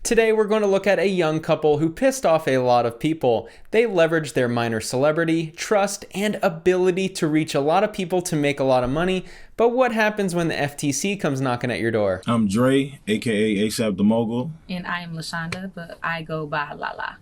Today we're going to look at a young couple who pissed off a lot of people. They leveraged their minor celebrity, trust, and ability to reach a lot of people to make a lot of money. But what happens when the FTC comes knocking at your door? I'm Dre, aka ASAP the Mogul. And I am LaShonda, but I go by Lala.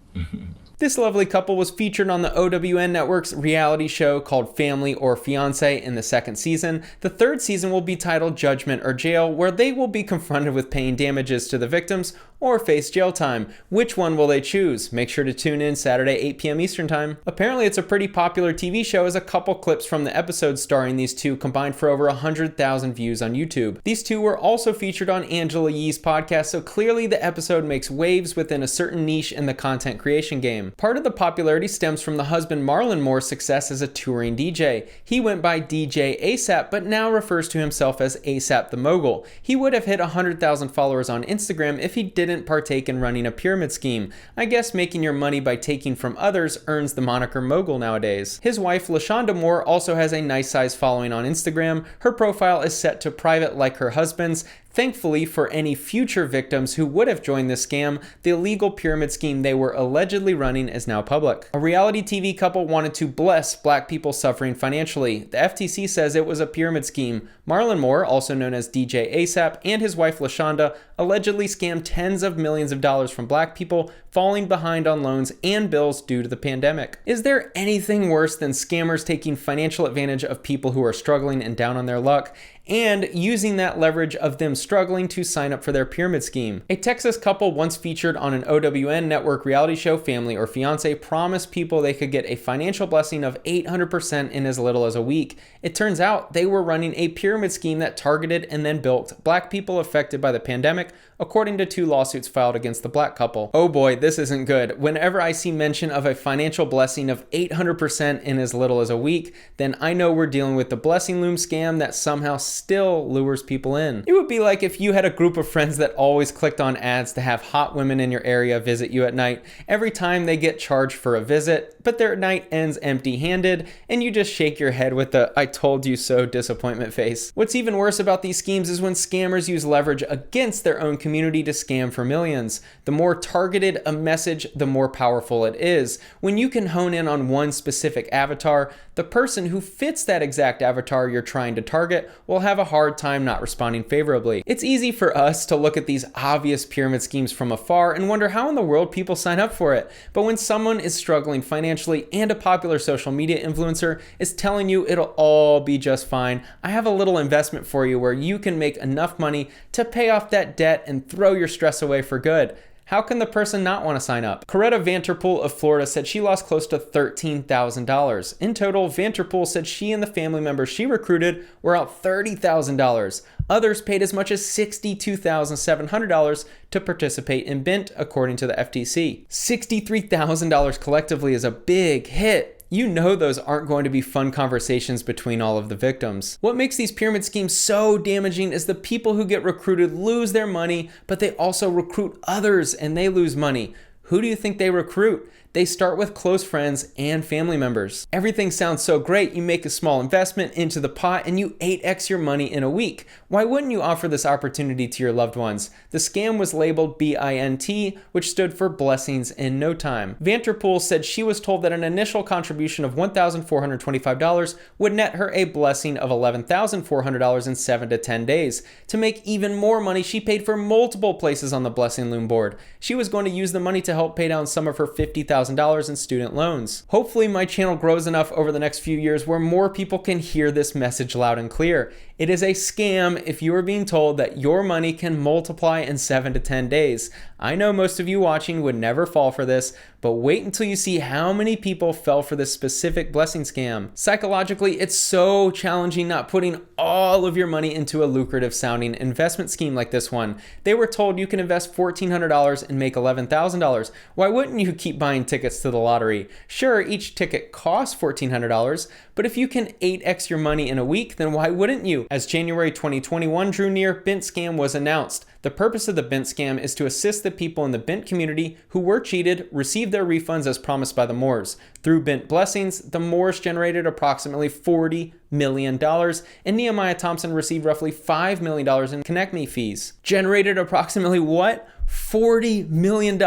This lovely couple was featured on the OWN Network's reality show called Family or Fiancé in the second season. The third season will be titled Judgment or Jail, where they will be confronted with paying damages to the victims or face jail time. Which one will they choose? Make sure to tune in Saturday, 8 p.m. Eastern Time. Apparently, it's a pretty popular TV show as a couple clips from the episodes starring these two combined for over 100,000 views on YouTube. These two were also featured on Angela Yee's podcast, so clearly the episode makes waves within a certain niche in the content creation game. Part of the popularity stems from the husband Marlon Moore's success as a touring DJ. He went by DJ ASAP, but now refers to himself as ASAP the Mogul. He would have hit 100,000 followers on Instagram if he didn't partake in running a pyramid scheme. I guess making your money by taking from others earns the moniker mogul nowadays. His wife LaShonda Moore also has a nice size following on Instagram. Her profile is set to private like her husband's. Thankfully, for any future victims who would have joined this scam, the illegal pyramid scheme they were allegedly running is now public. A reality TV couple wanted to bless black people suffering financially. The FTC says it was a pyramid scheme. Marlon Moore, also known as DJ ASAP, and his wife LaShonda allegedly scammed tens of millions of dollars from black people falling behind on loans and bills due to the pandemic. Is there anything worse than scammers taking financial advantage of people who are struggling and down on their luck, and using that leverage of them struggling to sign up for their pyramid scheme? A Texas couple once featured on an OWN network reality show, Family or Fiancé, promised people they could get a financial blessing of 800% in as little as a week. It turns out they were running a pyramid scheme that targeted and then bilked black people affected by the pandemic, according to 2 lawsuits filed against the black couple. Oh boy, this isn't good. Whenever I see mention of a financial blessing of 800% in as little as a week, then I know we're dealing with the blessing loom scam that somehow still lures people in. It would be like if you had a group of friends that always clicked on ads to have hot women in your area visit you at night every time they get charged for a visit, but their night ends empty-handed, and you just shake your head with the "I told you so" disappointment face. What's even worse about these schemes is when scammers use leverage against their own community to scam for millions. The more targeted a message, the more powerful it is. When you can hone in on one specific avatar, the person who fits that exact avatar you're trying to target will have a hard time not responding favorably. It's easy for us to look at these obvious pyramid schemes from afar and wonder how in the world people sign up for it. But when someone is struggling financially and a popular social media influencer is telling you it'll all be just fine, I have a little investment for you where you can make enough money to pay off that debt and throw your stress away for good. How can the person not want to sign up? Coretta Vanterpool of Florida said she lost close to $13,000. In total, Vanterpool said she and the family members she recruited were out $30,000. Others paid as much as $62,700 to participate in BINT, according to the FTC. $63,000 collectively is a big hit. You know those aren't going to be fun conversations between all of the victims. What makes these pyramid schemes so damaging is the people who get recruited lose their money, but they also recruit others and they lose money. Who do you think they recruit? They start with close friends and family members. Everything sounds so great. You make a small investment into the pot and you 8x your money in a week. Why wouldn't you offer this opportunity to your loved ones? The scam was labeled BINT, which stood for blessings in no time. Vanterpool said she was told that an initial contribution of $1,425 would net her a blessing of $11,400 in 7 to 10 days. To make even more money, she paid for multiple places on the blessing loom board. She was going to use the money to help pay down some of her $50,000 in student loans. Hopefully my channel grows enough over the next few years where more people can hear this message loud and clear. It is a scam if you are being told that your money can multiply in 7 to 10 days. I know most of you watching would never fall for this, but wait until you see how many people fell for this specific blessing scam. Psychologically, it's so challenging not putting all of your money into a lucrative sounding investment scheme like this one. They were told you can invest $1,400 and make $11,000. Why wouldn't you keep buying tickets to the lottery? Sure, each ticket costs $1,400, but if you can 8x your money in a week, then why wouldn't you? As January 2021 drew near, BINT Scam was announced. The purpose of the BINT Scam is to assist the people in the BINT community who were cheated receive their refunds as promised by the Moores. Through BINT Blessings, the Moores generated approximately $40 million, and Nehemiah Thompson received roughly $5 million in Connect Me fees. Generated approximately what? $40 million?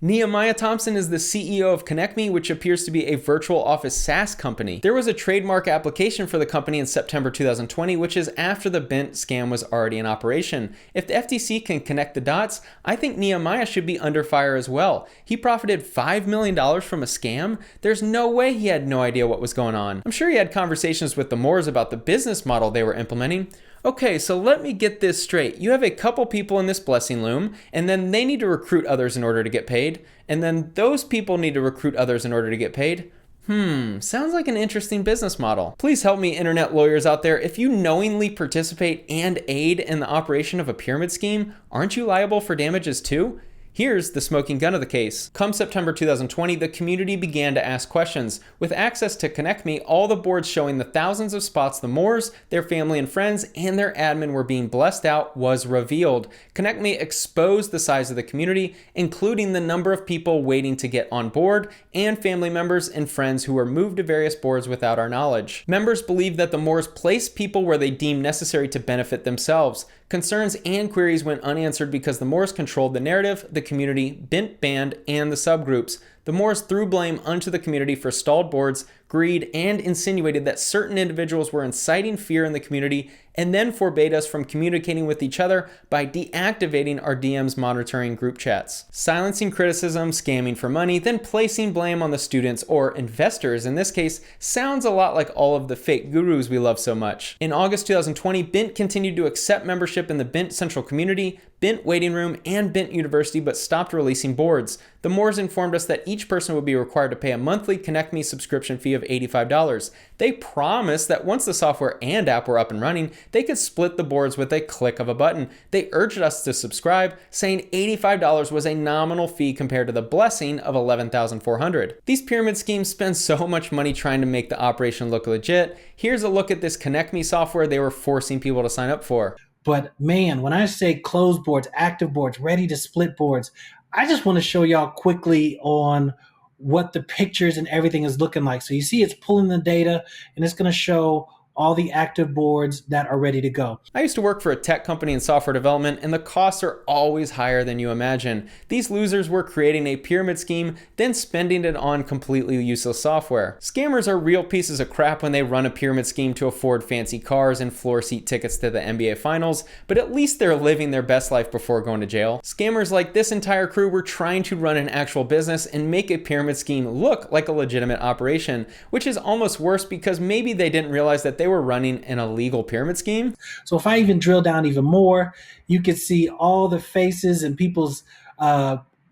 Nehemiah Thompson is the CEO of ConnectMe, which appears to be a virtual office SaaS company. There was a trademark application for the company in September 2020, which is after the BINT scam was already in operation. If the FTC can connect the dots, I think Nehemiah should be under fire as well. He profited $5 million from a scam? There's no way he had no idea what was going on. I'm sure he had conversations with the Moors about the business model they were implementing. Okay, so let me get this straight. You have a couple people in this blessing loom, and then they need to recruit others in order to get paid, and then those people need to recruit others in order to get paid. Sounds like an interesting business model. Please help me, internet lawyers out there. If you knowingly participate and aid in the operation of a pyramid scheme, aren't you liable for damages too? Here's the smoking gun of the case. Come September 2020, the community began to ask questions. With access to ConnectMe, all the boards showing the thousands of spots the Moors, their family and friends, and their admin were being blessed out was revealed. ConnectMe exposed the size of the community, including the number of people waiting to get on board, and family members and friends who were moved to various boards without our knowledge. Members believed that the Moors placed people where they deemed necessary to benefit themselves. Concerns and queries went unanswered because the Moors controlled the narrative, the community, BINT band, and the subgroups. The Moors threw blame onto the community for stalled boards, greed, and insinuated that certain individuals were inciting fear in the community, and then forbade us from communicating with each other by deactivating our DMs monitoring group chats. Silencing criticism, scamming for money, then placing blame on the students or investors in this case sounds a lot like all of the fake gurus we love so much. In August 2020, BINT continued to accept membership in the BINT Central Community, BINT Waiting Room, and BINT University, but stopped releasing boards. The Moors informed us that each person would be required to pay a monthly ConnectMe subscription fee of $85. They promised that once the software and app were up and running, they could split the boards with a click of a button. They urged us to subscribe, saying $85 was a nominal fee compared to the blessing of $11,400. These pyramid schemes spend so much money trying to make the operation look legit. Here's a look at this ConnectMe software they were forcing people to sign up for. But man, when I say closed boards, active boards, ready to split boards, I just want to show y'all quickly on what the pictures and everything is looking like. So you see it's pulling the data and it's going to show all the active boards that are ready to go. I used to work for a tech company in software development, and the costs are always higher than you imagine. These losers were creating a pyramid scheme, then spending it on completely useless software. Scammers are real pieces of crap when they run a pyramid scheme to afford fancy cars and floor seat tickets to the NBA Finals, but at least they're living their best life before going to jail. Scammers like this entire crew were trying to run an actual business and make a pyramid scheme look like a legitimate operation, which is almost worse because maybe they didn't realize that they were running an illegal pyramid scheme. So if I even drill down even more, you can see all the faces and people's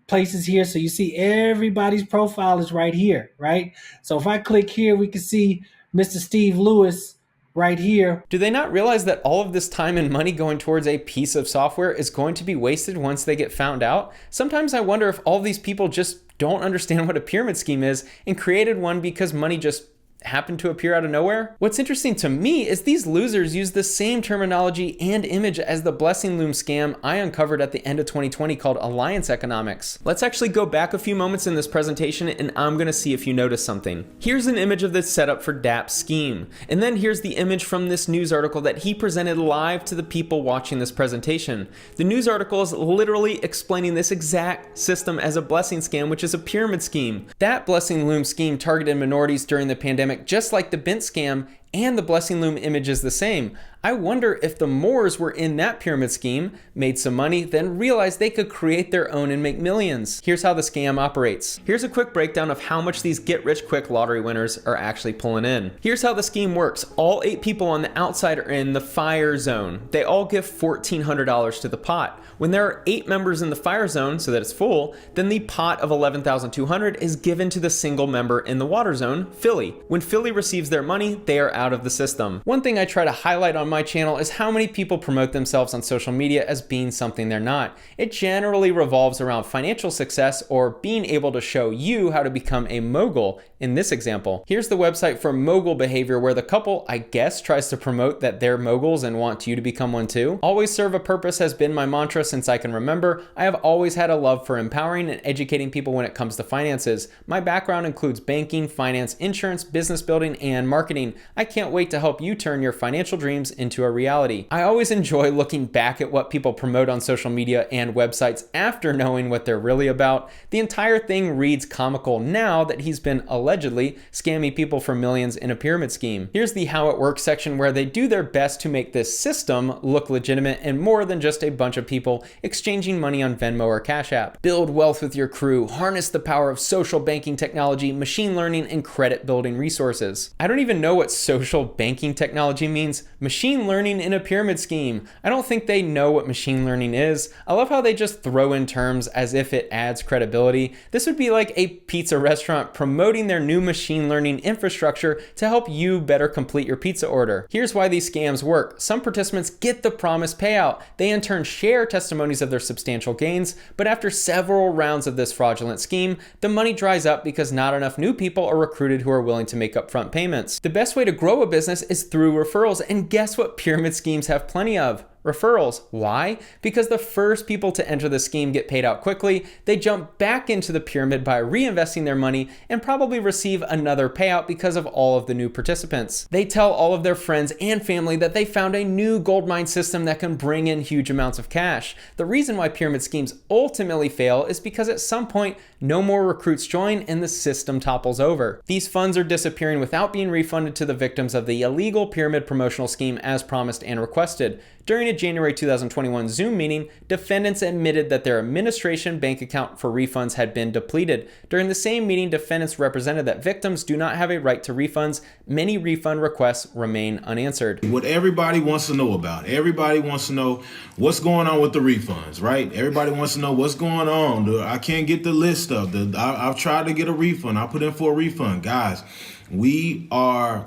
places here. So you see everybody's profile is right here, right? So if I click here, we can see Mr. Steve Lewis right here. Do they not realize that all of this time and money going towards a piece of software is going to be wasted once they get found out? Sometimes I wonder if all these people just don't understand what a pyramid scheme is and created one because money just happened to appear out of nowhere. What's interesting to me is these losers use the same terminology and image as the blessing loom scam I uncovered at the end of 2020 called Alliance Economics. Let's actually go back a few moments in this presentation and I'm gonna see if you notice something. Here's an image of the setup for DAP's scheme. And then here's the image from this news article that he presented live to the people watching this presentation. The news article is literally explaining this exact system as a blessing scam, which is a pyramid scheme. That blessing loom scheme targeted minorities during the pandemic, just like the BINT scam, and the blessing loom image is the same. I wonder if the Moors were in that pyramid scheme, made some money, then realized they could create their own and make millions. Here's how the scam operates. Here's a quick breakdown of how much these get-rich-quick lottery winners are actually pulling in. Here's how the scheme works. All 8 people on the outside are in the fire zone. They all give $1,400 to the pot. When there are 8 members in the fire zone, so that it's full, then the pot of $11,200 is given to the single member in the water zone, Philly. When Philly receives their money, they are out of the system. One thing I try to highlight on my channel is how many people promote themselves on social media as being something they're not. It generally revolves around financial success or being able to show you how to become a mogul in this example. Here's the website for mogul behavior where the couple, I guess, tries to promote that they're moguls and want you to become one too. Always serve a purpose has been my mantra since I can remember. I have always had a love for empowering and educating people when it comes to finances. My background includes banking, finance, insurance, business building, and marketing. I can't wait to help you turn your financial dreams into a reality. I always enjoy looking back at what people promote on social media and websites after knowing what they're really about. The entire thing reads comical now that he's been allegedly scamming people for millions in a pyramid scheme. Here's the how it works section where they do their best to make this system look legitimate and more than just a bunch of people exchanging money on Venmo or Cash App. Build wealth with your crew, harness the power of social banking technology, machine learning, and credit building resources. I don't even know what social banking technology means. Machine learning in a pyramid scheme. I don't think they know what machine learning is. I love how they just throw in terms as if it adds credibility. This would be like a pizza restaurant promoting their new machine learning infrastructure to help you better complete your pizza order. Here's why these scams work. Some participants get the promised payout. They in turn share testimonies of their substantial gains, but after several rounds of this fraudulent scheme, the money dries up because not enough new people are recruited who are willing to make upfront payments. The best way to grow a business is through referrals, and guess what pyramid schemes have plenty of? Referrals. Why? Because the first people to enter the scheme get paid out quickly, they jump back into the pyramid by reinvesting their money and probably receive another payout because of all of the new participants. They tell all of their friends and family that they found a new goldmine system that can bring in huge amounts of cash. The reason why pyramid schemes ultimately fail is because at some point, no more recruits join and the system topples over. These funds are disappearing without being refunded to the victims of the illegal pyramid promotional scheme as promised and requested. During a January 2021 Zoom meeting, defendants admitted that their administration bank account for refunds had been depleted. During the same meeting, defendants represented that victims do not have a right to refunds. Many refund requests remain unanswered. What everybody wants to know about, everybody wants to know what's going on with the refunds, right? Everybody wants to know what's going on. I can't get the list of I've tried to get a refund. I put in for a refund. Guys, we are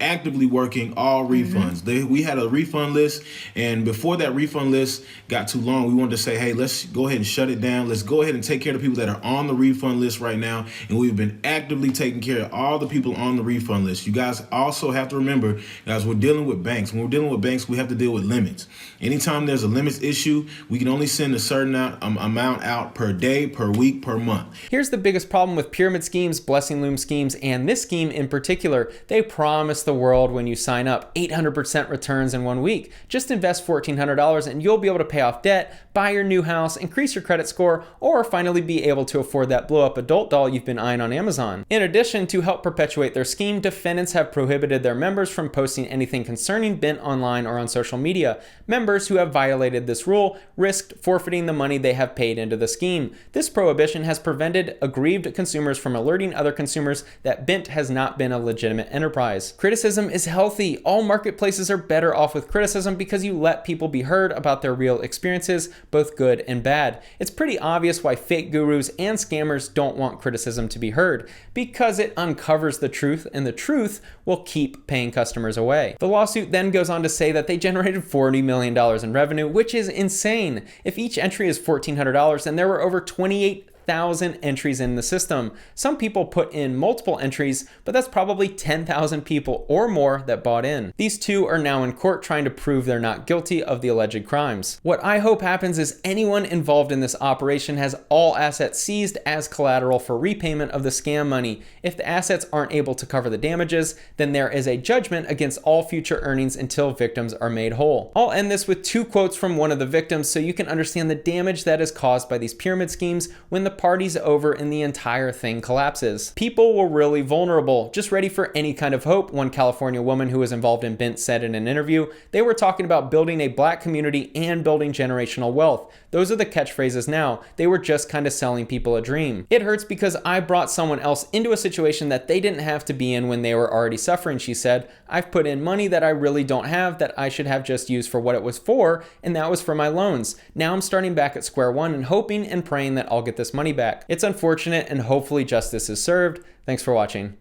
actively working all refunds. We had a refund list, and before that refund list got too long, we wanted to say, hey, let's go ahead and shut it down. Let's go ahead and take care of the people that are on the refund list right now. And we've been actively taking care of all the people on the refund list. You guys also have to remember, guys, we're dealing with banks. When we're dealing with banks, we have to deal with limits. Anytime there's a limits issue, we can only send a certain amount out per day, per week, per month. Here's the biggest problem with pyramid schemes, blessing loom schemes, and this scheme in particular. They promise the world when you sign up 800% returns in 1 week. Just invest $1,400 and you'll be able to pay off debt, buy your new house, increase your credit score, or finally be able to afford that blow up adult doll you've been eyeing on Amazon. In addition, to help perpetuate their scheme, defendants have prohibited their members from posting anything concerning BINT online or on social media. Members who have violated this rule risked forfeiting the money they have paid into the scheme. This prohibition has prevented aggrieved consumers from alerting other consumers that BINT has not been a legitimate enterprise. Criticism is healthy. All marketplaces are better off with criticism because you let people be heard about their real experiences, both good and bad. It's pretty obvious why fake gurus and scammers don't want criticism to be heard, because it uncovers the truth, and the truth will keep paying customers away. The lawsuit then goes on to say that they generated $40 million in revenue, which is insane. If each entry is $1,400, then there were over 28,000 entries in the system. Some people put in multiple entries, but that's probably 10,000 people or more that bought in. These two are now in court trying to prove they're not guilty of the alleged crimes. What I hope happens is anyone involved in this operation has all assets seized as collateral for repayment of the scam money. If the assets aren't able to cover the damages, then there is a judgment against all future earnings until victims are made whole. I'll end this with two quotes from one of the victims so you can understand the damage that is caused by these pyramid schemes when the party's over and the entire thing collapses. People were really vulnerable, just ready for any kind of hope. One California woman who was involved in BINT said in an interview, they were talking about building a black community and building generational wealth. Those are the catchphrases now. They were just kind of selling people a dream. It hurts because I brought someone else into a situation that they didn't have to be in when they were already suffering, she said. I've put in money that I really don't have, that I should have just used for what it was for, and that was for my loans. Now I'm starting back at square one and hoping and praying that I'll get this money back. It's unfortunate, and hopefully justice is served. Thanks for watching.